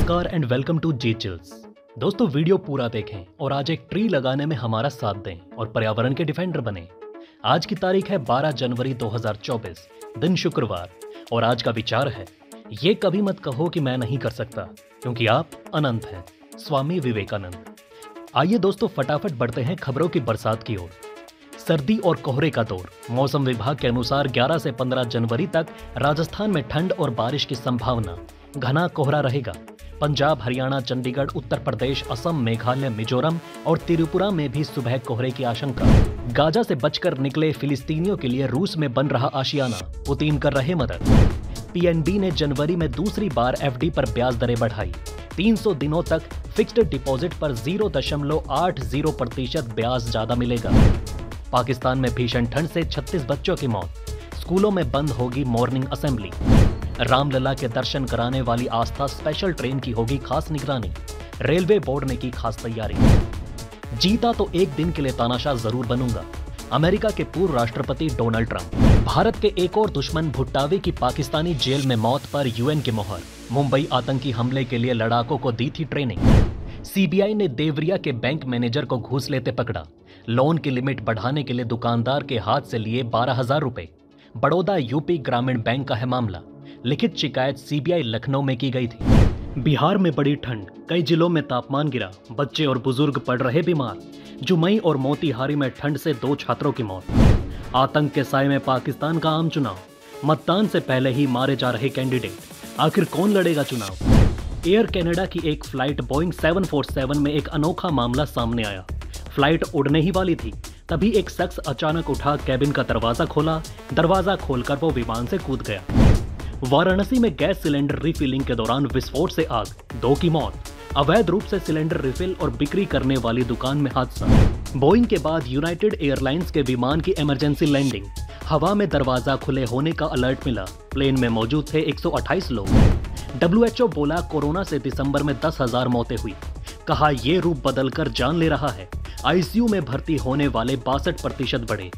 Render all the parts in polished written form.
नमस्कार and welcome to G chills. दोस्तों video पूरा देखें और आज एक ट्री लगाने में हमारा साथ दें और पर्यावरण के डिफेंडर बने। आज की तारीख है 12 जनवरी 2024, दिन शुक्रवार, और आज का विचार है ये कभी मत कहो कि मैं नहीं कर सकता क्योंकि आप अनंत हैं। स्वामी विवेकानंद। आइए दोस्तों फटाफट बढ़ते हैं खबरों की बरसात की ओर। सर्दी और कोहरे का दौर। मौसम विभाग के अनुसार 11 से 15 जनवरी तक राजस्थान में ठंड और बारिश की संभावना। घना कोहरा रहेगा। पंजाब, हरियाणा, चंडीगढ़, उत्तर प्रदेश, असम, मेघालय, मिजोरम और त्रिपुरा में भी सुबह कोहरे की आशंका। गाजा से बचकर निकले फिलिस्तीनियों के लिए रूस में बन रहा आशियाना। पुतिन कर रहे मदद। पीएनबी ने जनवरी में दूसरी बार एफडी पर ब्याज दरें बढ़ाई। 300 दिनों तक फिक्स्ड डिपॉजिट पर 0.80% ब्याज ज्यादा मिलेगा। पाकिस्तान में भीषण ठंड से 36 बच्चों की मौत। स्कूलों में बंद होगी मॉर्निंग असेंबली। रामलला के दर्शन कराने वाली आस्था स्पेशल ट्रेन की होगी खास निगरानी। रेलवे बोर्ड ने की खास तैयारी। जीता तो एक दिन के लिए तानाशाह जरूर बनूंगा। अमेरिका के पूर्व राष्ट्रपति डोनाल्ड ट्रंप। भारत के एक और दुश्मन भुट्टावी की पाकिस्तानी जेल में मौत पर यूएन की मोहर। मुंबई आतंकी हमले के लिए लड़ाकों को दी थी ट्रेनिंग। सीबीआई ने देवरिया के बैंक मैनेजर को घूस लेते पकड़ा। लोन की लिमिट बढ़ाने के लिए दुकानदार के हाथ से लिए 12,000 रुपए। बड़ौदा यूपी ग्रामीण बैंक का है मामला। लिखित शिकायत सीबीआई लखनऊ में की गई थी। बिहार में बड़ी ठंड, कई जिलों में तापमान गिरा। बच्चे और बुजुर्ग पड़ रहे बीमार। जुमई और मोतिहारी में ठंड से 2 छात्रों की मौत। आतंक के साए में पाकिस्तान का आम चुनाव। मतदान से पहले ही मारे जा रहे कैंडिडेट। आखिर कौन लड़ेगा चुनाव? एयर कनाडा की एक फ्लाइट बोइंग 747 में एक अनोखा मामला सामने आया। फ्लाइट उड़ने ही वाली थी, तभी एक शख्स अचानक उठा कैबिन का दरवाजा खोला। दरवाजा खोलकर वो विमान से कूद गया। वाराणसी में गैस सिलेंडर रिफिलिंग के दौरान विस्फोट से आग, 2 की मौत। अवैध रूप से सिलेंडर रिफिल और बिक्री करने वाली दुकान में हादसा। बोइंग के बाद यूनाइटेड एयरलाइंस के विमान की इमरजेंसी लैंडिंग। हवा में दरवाजा खुले होने का अलर्ट मिला। प्लेन में मौजूद थे 128 लोग। WHO बोला कोरोना से दिसंबर में 10,000 मौतें हुई। कहा ये रूप बदलकर जान ले रहा है। आईसीयू में भर्ती होने वाले 62% बढ़े।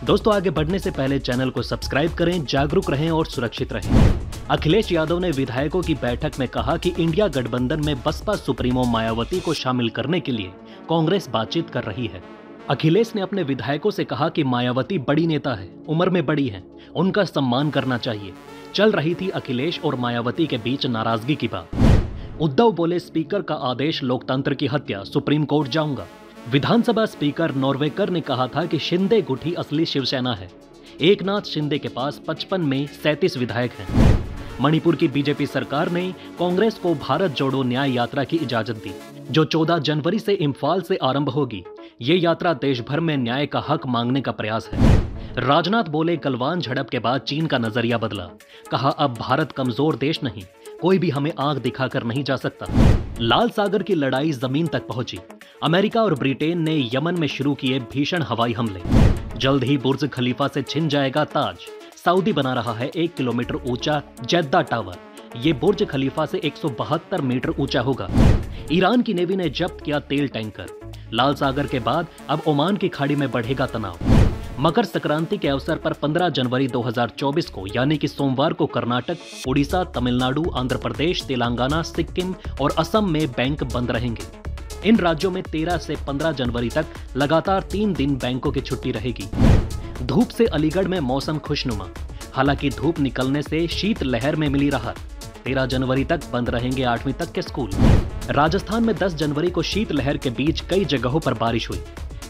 दोस्तों आगे बढ़ने से पहले चैनल को सब्सक्राइब करें, जागरूक रहें और सुरक्षित रहें। अखिलेश यादव ने विधायकों की बैठक में कहा कि इंडिया गठबंधन में बसपा सुप्रीमो मायावती को शामिल करने के लिए कांग्रेस बातचीत कर रही है। अखिलेश ने अपने विधायकों से कहा कि मायावती बड़ी नेता है, उम्र में बड़ी है, उनका सम्मान करना चाहिए। चल रही थी अखिलेश और मायावती के बीच नाराजगी की बात। उद्धव बोले स्पीकर का आदेश लोकतंत्र की हत्या, सुप्रीम कोर्ट जाऊंगा। विधानसभा स्पीकर नॉर्वेकर ने कहा था कि शिंदे गुठी असली शिवसेना है। एकनाथ शिंदे के पास 55 में 37 विधायक हैं। मणिपुर की बीजेपी सरकार ने कांग्रेस को भारत जोड़ो न्याय यात्रा की इजाजत दी, जो 14 जनवरी से इम्फाल से आरंभ होगी। ये यात्रा देश भर में न्याय का हक मांगने का प्रयास है। राजनाथ बोले गलवान झड़प के बाद चीन का नजरिया बदला। कहा अब भारत कमजोर देश नहीं, कोई भी हमें आंख दिखाकर नहीं जा सकता। लाल सागर की लड़ाई जमीन तक पहुंची। अमेरिका और ब्रिटेन ने यमन में शुरू किए भीषण हवाई हमले। जल्द ही बुर्ज खलीफा से छिन जाएगा ताज। सऊदी बना रहा है 1 किलोमीटर ऊंचा जेद्दा टावर। ये बुर्ज खलीफा से 172 मीटर ऊंचा होगा। ईरान की नेवी ने जब्त किया तेल टैंकर। लाल सागर के बाद अब ओमान की खाड़ी में बढ़ेगा तनाव। मकर संक्रांति के अवसर पर 15 जनवरी 2024 को यानी कि सोमवार को कर्नाटक, उड़ीसा, तमिलनाडु, आंध्र प्रदेश, तेलंगाना, सिक्किम और असम में बैंक बंद रहेंगे। इन राज्यों में 13 से 15 जनवरी तक लगातार 3 दिन बैंकों की छुट्टी रहेगी। धूप से अलीगढ़ में मौसम खुशनुमा। हालांकि धूप निकलने से शीत लहर में मिली राहत। 13 जनवरी तक बंद रहेंगे 8वीं तक के स्कूल। राजस्थान में 10 जनवरी को शीत लहर के बीच कई जगहों पर बारिश हुई।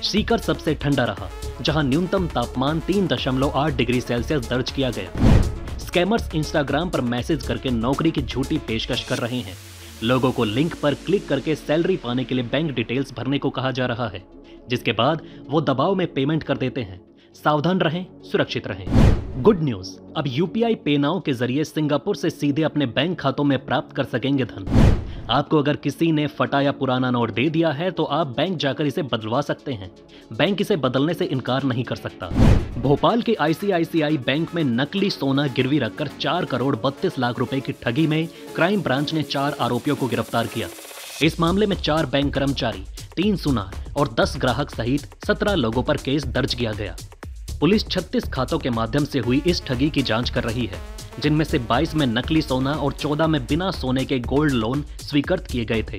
सीकर सबसे ठंडा रहा, जहां न्यूनतम तापमान 3.8 डिग्री सेल्सियस दर्ज किया गया। स्कैमर्स इंस्टाग्राम पर मैसेज करके नौकरी की झूठी पेशकश कर रहे हैं। लोगों को लिंक पर क्लिक करके सैलरी पाने के लिए बैंक डिटेल्स भरने को कहा जा रहा है, जिसके बाद वो दबाव में पेमेंट कर देते हैं। सावधान रहें, सुरक्षित रहें। गुड न्यूज, अब यूपीआई पे नाउ के जरिए सिंगापुर से सीधे अपने बैंक खातों में प्राप्त कर सकेंगे धन। आपको अगर किसी ने फटा या पुराना नोट दे दिया है तो आप बैंक जाकर इसे बदलवा सकते हैं। बैंक इसे बदलने से इनकार नहीं कर सकता। भोपाल के आईसीआईसीआई बैंक में नकली सोना गिरवी रखकर 4 करोड़ 32 लाख रुपए की ठगी में क्राइम ब्रांच ने 4 आरोपियों को गिरफ्तार किया। इस मामले में 4 बैंक कर्मचारी, 3 सुनार और 10 ग्राहक सहित 17 लोगों पर केस दर्ज किया गया। पुलिस 36 खातों के माध्यम से हुई इस ठगी की जांच कर रही है। जिनमें से 22 में नकली सोना और 14 में बिना सोने के गोल्ड लोन स्वीकृत किए गए थे।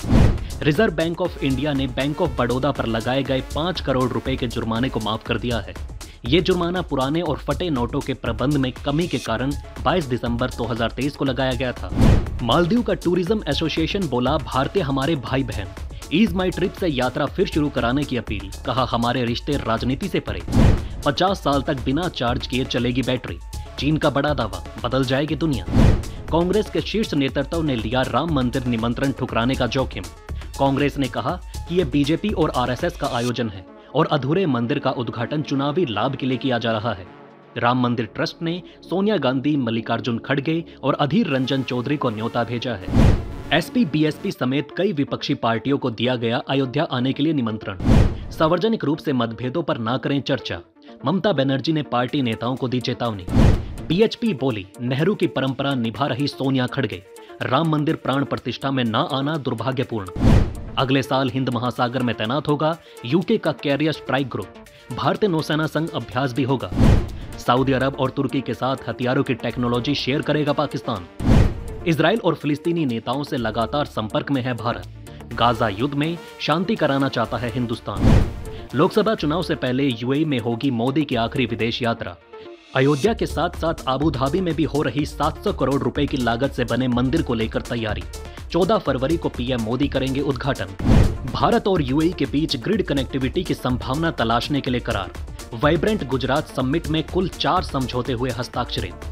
रिजर्व बैंक ऑफ इंडिया ने बैंक ऑफ बड़ौदा पर लगाए गए 5 करोड़ रुपए के जुर्माने को माफ कर दिया है। ये जुर्माना पुराने और फटे नोटों के प्रबंध में कमी के कारण 22 दिसंबर 2023 को लगाया गया था। मालदीव का टूरिज्म एसोसिएशन बोला, भारतीय हमारे भाई बहन, ईज माई ट्रिप से यात्रा फिर शुरू कराने की अपील। कहा, हमारे रिश्ते राजनीति से परे। 50 साल तक बिना चार्ज किए चलेगी बैटरी। चीन का बड़ा दावा, बदल जाएगी दुनिया। कांग्रेस के शीर्ष नेतृत्व ने लिया राम मंदिर निमंत्रण ठुकराने का जोखिम। कांग्रेस ने कहा कि यह बीजेपी और आरएसएस का आयोजन है और अधूरे मंदिर का उद्घाटन चुनावी लाभ के लिए किया जा रहा है। राम मंदिर ट्रस्ट ने सोनिया गांधी, मल्लिकार्जुन खड़गे और अधीर रंजन चौधरी को न्योता भेजा है। एसपी, बीएसपी समेत कई विपक्षी पार्टियों को दिया गया अयोध्या आने के लिए निमंत्रण। सार्वजनिक रूप से मतभेदों पर ना करें चर्चा। ममता बनर्जी ने पार्टी नेताओं को दी चेतावनी। बीएचपी बोली, नेहरू की परंपरा निभा रही सोनिया खड़गे, राम मंदिर प्राण प्रतिष्ठा में ना आना दुर्भाग्यपूर्ण। अगले साल हिंद महासागर में तैनात होगा यूके का कैरियर स्ट्राइक ग्रुप। भारतीय नौसेना संग अभ्यास भी होगा। सऊदी अरब और तुर्की के साथ हथियारों की टेक्नोलॉजी शेयर करेगा पाकिस्तान। इजराइल और फिलिस्तीनी नेताओं से लगातार संपर्क में है भारत। गाजा युद्ध में शांति कराना चाहता है हिंदुस्तान। लोकसभा चुनाव से पहले यूएई में होगी मोदी की आखिरी विदेश यात्रा। अयोध्या के साथ साथ अबू धाबी में भी हो रही 700 करोड़ रुपए की लागत से बने मंदिर को लेकर तैयारी। 14 फरवरी को पीएम मोदी करेंगे उद्घाटन। भारत और यूएई के बीच ग्रिड कनेक्टिविटी की संभावना तलाशने के लिए करार। वाइब्रेंट गुजरात समिट में कुल 4 समझौते हुए हस्ताक्षरित।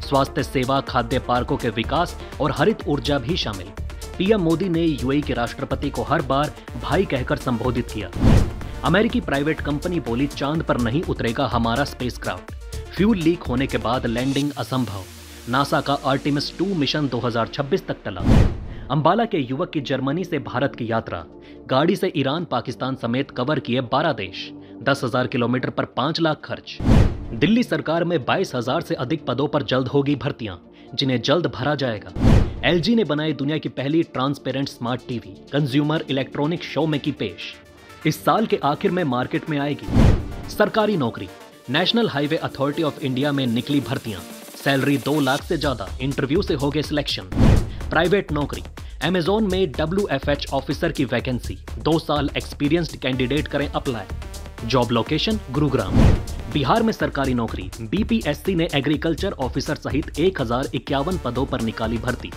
स्वास्थ्य सेवा, खाद्य पार्कों के विकास और हरित ऊर्जा भी शामिल। पीएम मोदी ने यूएई के राष्ट्रपति को हर बार भाई कहकर संबोधित किया। अमेरिकी प्राइवेट कंपनी बोली, चांद पर नहीं उतरेगा हमारा स्पेसक्राफ्ट। फ्यूल लीक होने के बाद लैंडिंग असंभव। नासा का आर्टेमिस 2 मिशन 2026 तक टला। अंबाला के युवक की जर्मनी से भारत की यात्रा। गाड़ी से ईरान, पाकिस्तान समेत कवर किए 12 देश। 10,000 किलोमीटर पर 5 लाख खर्च। दिल्ली सरकार में 22,000 से अधिक पदों पर जल्द होगी भर्तियां, जिन्हें जल्द भरा जाएगा। एलजी ने बनाई दुनिया की पहली transparent smart TV. Consumer electronic show में की पेश। इस साल के आखिर में मार्केट में आएगी। सरकारी नौकरी। National highway authority of India में निकली भर्तियां। सैलरी 2 लाख से ज्यादा। इंटरव्यू से होगे सिलेक्शन। प्राइवेट नौकरी। अमेज़न में WFH ऑफिसर की वैकेंसी। 2 साल एक्सपीरियंस्ड कैंडिडेट करें apply. Job location Gurugram. Bihar में सरकारी नौकरी। बीपीएससी ने एग्रीकल्चर ऑफिसर सहित 1051 पदों पर निकाली भर्ती।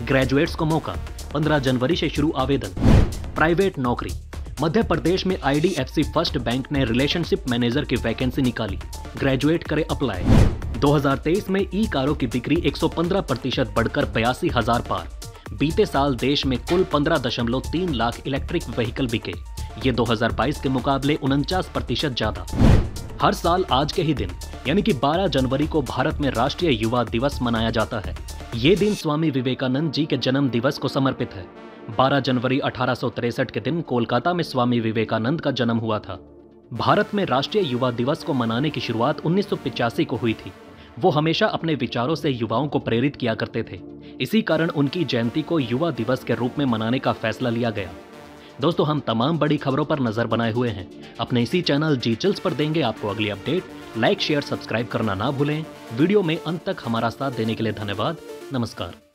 ग्रेजुएट्स को मौका। 15 जनवरी से शुरू आवेदन। प्राइवेट नौकरी। मध्य प्रदेश में IDFC फर्स्ट बैंक ने रिलेशनशिप मैनेजर की वैकेंसी निकाली। ग्रेजुएट करें अप्लाई। 2023 में ई कारों की बिक्री 115% बढ़कर 82,000 पार। बीते साल देश में कुल 15.3 लाख इलेक्ट्रिक व्हीकल बिके। ये 2022 के मुकाबले 49% ज्यादा। हर साल आज के ही दिन यानी कि 12 जनवरी को भारत में राष्ट्रीय युवा दिवस मनाया जाता है। ये दिन स्वामी विवेकानंद जी के जन्म दिवस को समर्पित है। 12 जनवरी 1863 के दिन कोलकाता में स्वामी विवेकानंद का जन्म हुआ था। भारत में राष्ट्रीय युवा दिवस को मनाने की शुरुआत 1985 को हुई थी। वो हमेशा अपने विचारों से युवाओं को प्रेरित किया करते थे। इसी कारण उनकी जयंती को युवा दिवस के रूप में मनाने का फैसला लिया गया। दोस्तों, हम तमाम बड़ी खबरों पर नजर बनाए हुए हैं। अपने इसी चैनल जी चिल्स पर देंगे आपको अगली अपडेट। लाइक, शेयर, सब्सक्राइब करना ना भूलें। वीडियो में अंत तक हमारा साथ देने के लिए धन्यवाद। नमस्कार।